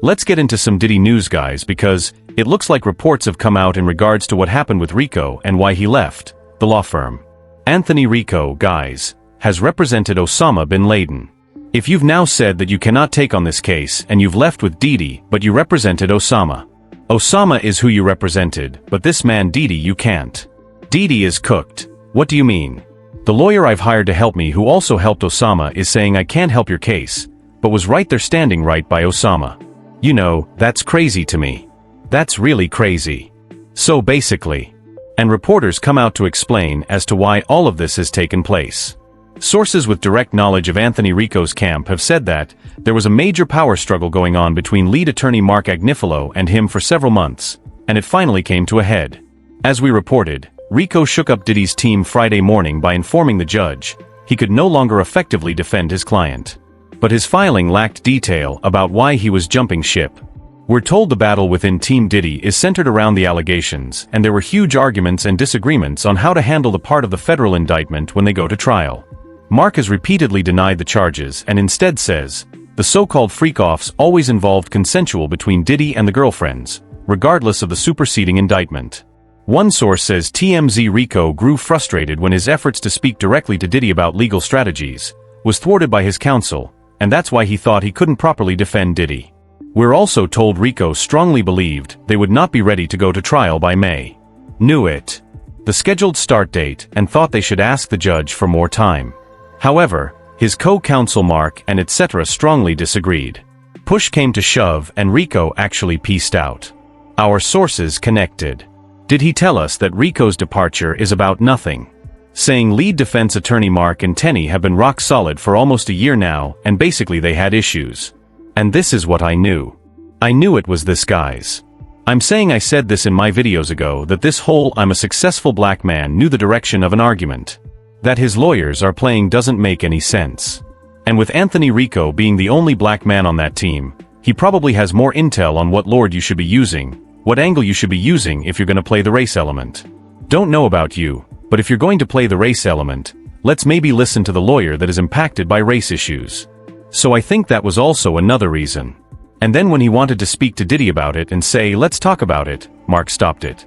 Let's get into some Diddy news, guys, because it looks like reports have come out in regards to what happened with Rico and why he left the law firm. Anthony Rico, guys, has represented Osama bin Laden. If you've now said that you cannot take on this case and you've left with Didddy, but you represented Osama. Osama is who you represented, but this man Didddy you can't. Didddy is cooked. What do you mean? The lawyer I've hired to help me, who also helped Osama, is saying I can't help your case, but was right there standing right by Osama. You know, that's crazy to me. That's really crazy. So basically, and reporters come out to explain as to why all of this has taken place. Sources with direct knowledge of Anthony Rico's camp have said that there was a major power struggle going on between lead attorney Mark Agnifilo and him for several months, and it finally came to a head. As we reported, Rico shook up Diddy's team Friday morning by informing the judge he could no longer effectively defend his client. But his filing lacked detail about why he was jumping ship. We're told the battle within Team Diddy is centered around the allegations, and there were huge arguments and disagreements on how to handle the part of the federal indictment when they go to trial. Mark has repeatedly denied the charges and instead says the so-called freak-offs always involved consensual between Diddy and the girlfriends, regardless of the superseding indictment. One source says TMZ Rico grew frustrated when his efforts to speak directly to Diddy about legal strategies was thwarted by his counsel, and that's why he thought he couldn't properly defend Diddy. We're also told Rico strongly believed they would not be ready to go to trial by May. Knew it. The scheduled start date, and thought they should ask the judge for more time. However, his co-counsel Mark and etc. strongly disagreed. Push came to shove and Rico actually peaced out. Our sources connected. Did he tell us that Rico's departure is about nothing? Saying lead defense attorney Mark and Tenny have been rock solid for almost a year now, and basically they had issues. And this is what I knew. I knew it was this, guys. I'm saying I said this in my videos ago, that this whole I'm a successful black man knew the direction of an argument that his lawyers are playing doesn't make any sense. And with Anthony Rico being the only black man on that team, he probably has more intel on what lord you should be using, what angle you should be using if you're going to play the race element. Don't know about you, but if you're going to play the race element, let's maybe listen to the lawyer that is impacted by race issues. So I think that was also another reason. And then when he wanted to speak to Diddy about it and say, let's talk about it, Mark stopped it.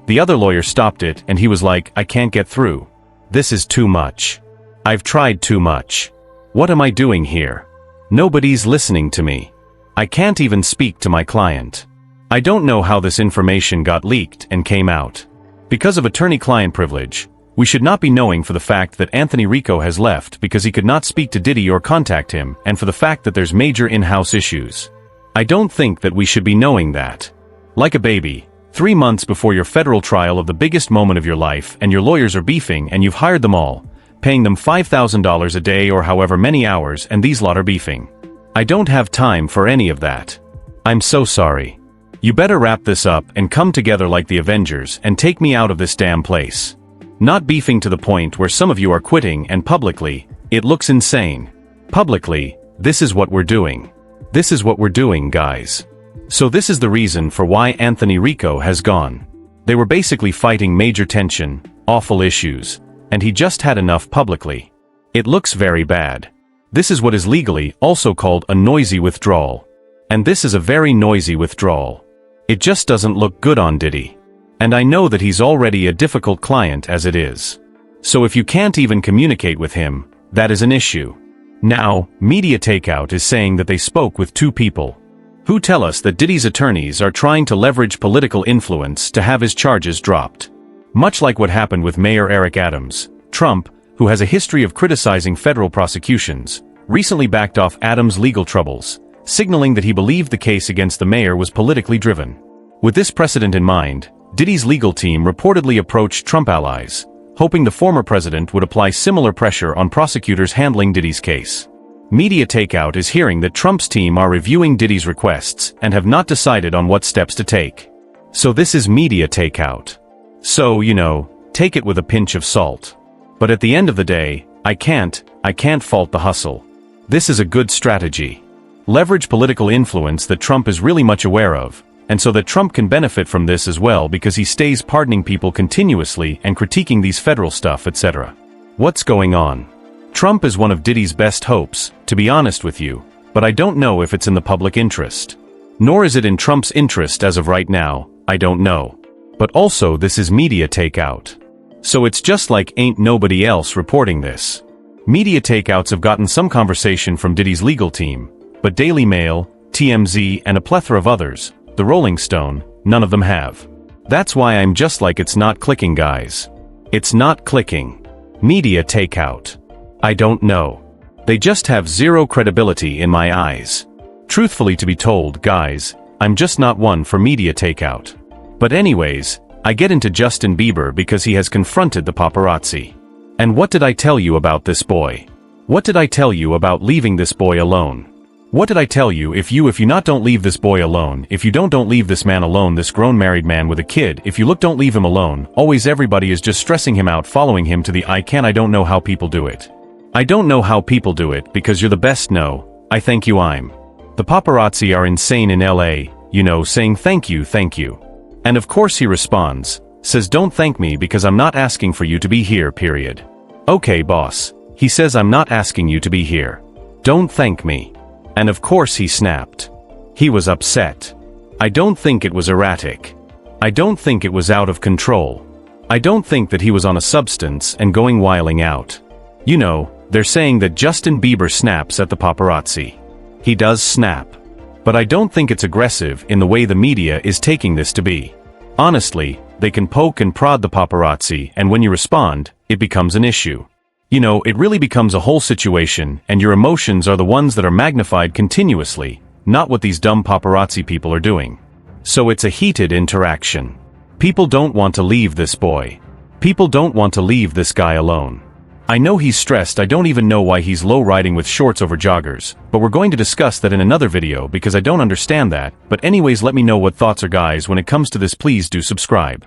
The other lawyer stopped it and he was like, I can't get through. This is too much. I've tried too much. What am I doing here? Nobody's listening to me. I can't even speak to my client. I don't know how this information got leaked and came out. Because of attorney-client privilege, we should not be knowing for the fact that Anthony Rico has left because he could not speak to Diddy or contact him, and for the fact that there's major in-house issues. I don't think that we should be knowing that. Like a baby, 3 months before your federal trial of the biggest moment of your life and your lawyers are beefing and you've hired them all, paying them $5,000 a day or however many hours, and these lot are beefing. I don't have time for any of that. I'm so sorry. You better wrap this up and come together like the Avengers and take me out of this damn place. Not beefing to the point where some of you are quitting, and publicly, it looks insane. Publicly, this is what we're doing. This is what we're doing, guys. So this is the reason for why Anthony Rico has gone. They were basically fighting major tension, awful issues, and he just had enough publicly. It looks very bad. This is what is legally also called a noisy withdrawal. And this is a very noisy withdrawal. It just doesn't look good on Diddy. And I know that he's already a difficult client as it is. So if you can't even communicate with him, that is an issue. Now, Media Takeout is saying that they spoke with 2 people who tell us that Diddy's attorneys are trying to leverage political influence to have his charges dropped. Much like what happened with Mayor Eric Adams, Trump, who has a history of criticizing federal prosecutions, recently backed off Adams' legal troubles, signaling that he believed the case against the mayor was politically driven. With this precedent in mind, Diddy's legal team reportedly approached Trump allies, hoping the former president would apply similar pressure on prosecutors handling Diddy's case. Media Takeout is hearing that Trump's team are reviewing Diddy's requests and have not decided on what steps to take. So this is Media Takeout. So, you know, take it with a pinch of salt. But at the end of the day, I can't fault the hustle. This is a good strategy. Leverage political influence that Trump is really much aware of, and so that Trump can benefit from this as well because he stays pardoning people continuously and critiquing these federal stuff, etc. What's going on? Trump is one of Diddy's best hopes, to be honest with you, but I don't know if it's in the public interest. Nor is it in Trump's interest as of right now, I don't know. But also this is media takeout. So it's just like ain't nobody else reporting this. Media takeouts have gotten some conversation from Diddy's legal team, but Daily Mail, TMZ, and a plethora of others, the Rolling Stone, none of them have. That's why I'm just like it's not clicking, guys. It's not clicking. Media takeout. I don't know. They just have zero credibility in my eyes. Truthfully to be told, guys, I'm just not one for media takeout. But anyways, I get into Justin Bieber because he has confronted the paparazzi. And what did I tell you about this boy? What did I tell you about leaving this boy alone? What did I tell you if you not don't leave this boy alone, if you don't leave this man alone, this grown married man with a kid, if you don't leave him alone, always everybody is just stressing him out, following him to the I don't know how people do it. I don't know how people do it because you're the best, no, I thank you I'm. The paparazzi are insane in LA, saying thank you. And of course he responds, says don't thank me because I'm not asking for you to be here, period. Okay boss, he says I'm not asking you to be here. Don't thank me. And of course he snapped. He was upset. I don't think it was erratic. I don't think it was out of control. I don't think that he was on a substance and going wiling out. They're saying that Justin Bieber snaps at the paparazzi. He does snap. But I don't think it's aggressive in the way the media is taking this to be. Honestly, they can poke and prod the paparazzi, and when you respond, it becomes an issue. It really becomes a whole situation, and your emotions are the ones that are magnified continuously, not what these dumb paparazzi people are doing. So it's a heated interaction. People don't want to leave this boy. People don't want to leave this guy alone. I know he's stressed, I don't even know why he's low-riding with shorts over joggers, but we're going to discuss that in another video because I don't understand that, but anyways let me know what thoughts are guys when it comes to this, please do subscribe.